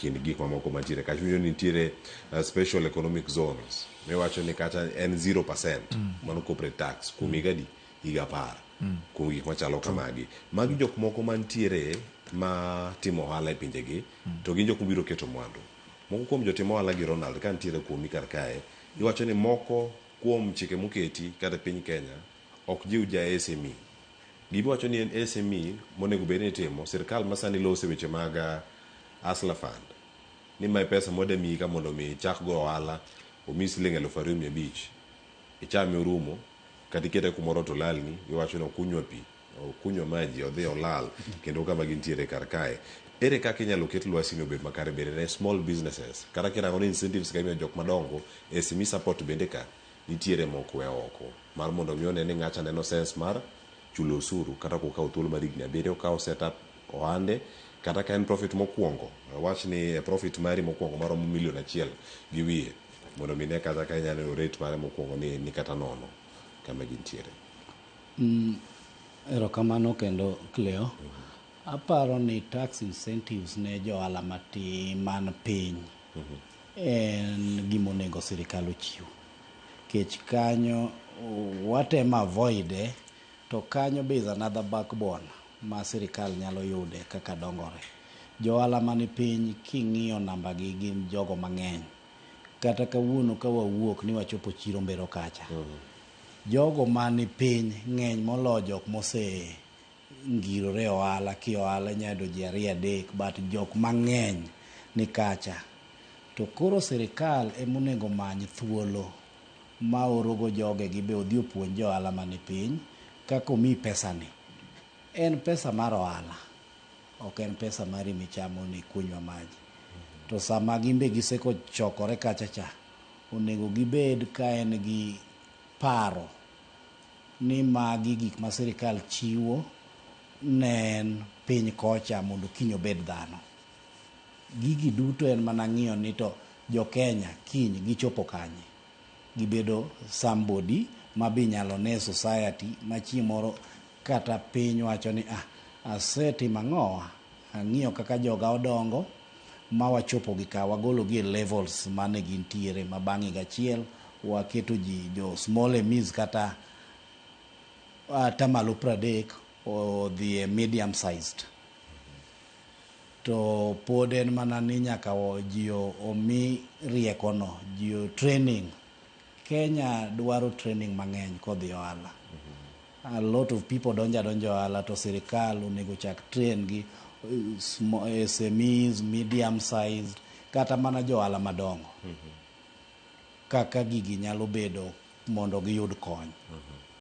kind gik mamoko mantiere kacha winjo ni nitiere special economic zones miwacho ni kata en 0% mano corporate tax kuom higa 10 kuom gik machalo kamagi. Magi jok moko mantiere ma timo ohala e pinjegi to gin jok mobiro keto mwandu. Moko kuom jotimo ohala gi Ronald ka nitiere kuomi kar kae, iwacho ni moko kuom chike moketi kata piny Kenya ok jiw ja SME. Gibiwacho ni en SME monego bed ni timo, sirkal masani lose weche mag Hustler Fund. Ni mae pesa moda miyi ka mondo mi chak go ohala, omi siling 2,500, ichame orumo, kata ikete kumoro to lalni, iwacho ni okunywa pi, okunywa maji, odhi olal, kendo kama gintiere kar kae. Ere kaka inyalo ket lwasi ni obed makare bende ne small businesses, kata kirango ni incentives ka imiyo jok madongo, SME support bende ka nitiere moko we oko, mar mondo mi one ni ng'acha neno sense mar chulo osuru, kata kokawo thuolo mar higni 7 okawo setup ohande, kata ka en profit mokwongo, wach ni profit mari mokwongo maromo $1 million gi wiye, mondo mi ne kata ka inyalo rate mare mokwongo ni kata nono kama gintiere. Erokamano kendo Cleo. Aparo ni tax incentives ne johala man piny en gima onego sirikal ochiw. Kech kanyo watemo avoide, to kanyo be is another backbone ma sirikal nyalo yude kaka dongore. Johala man piny king'iyo namba gi gin jogo mang'eny. Kata kawuono ka wawuok ni wachopo chiro mbero kacha. Jogo man piny ng'eny molo jok mose ngirore ohala, ki ohala nyado ji 2-3, but jok mang'eny ni kacha. To koro sirikal emonego many thuolo ma orogo joge gi be odhi opuonj johala man piny kaka omi pesani. En pesa mar ohala, ok en pesa mari michamo ni kunywa maji. To sama gimbe giseko chokore kacha cha, onego gibed ka en gi paro ni magi gik ma sirikal chiwo ne en piny kocha mondo kiny obed dhano. Gigi duto en mana ng'iyo ni to jo Kenya kiny gichopo kanye, gibedo somebody ma bi nyalo ne society ma chieng' moro kata piny wacho ni asetimo ang'owa, ang'iyo kaka joga odongo ma wachopo gi ka wagolo gi levels mane gintiere, ma bang' higa achiel waketo ji jo small emis kata malo 30 odhi medium sized. To pod en mana ni nyaka ji omi riekono, ji training. Kenya dwaro training mang'eny kodhi ohala. A lot of people donjo ohala, to sirikal onego chak train gi SMEs, medium sized, kata mana johala madongo, kaka gigi nyalo bedo mondo giyud kony.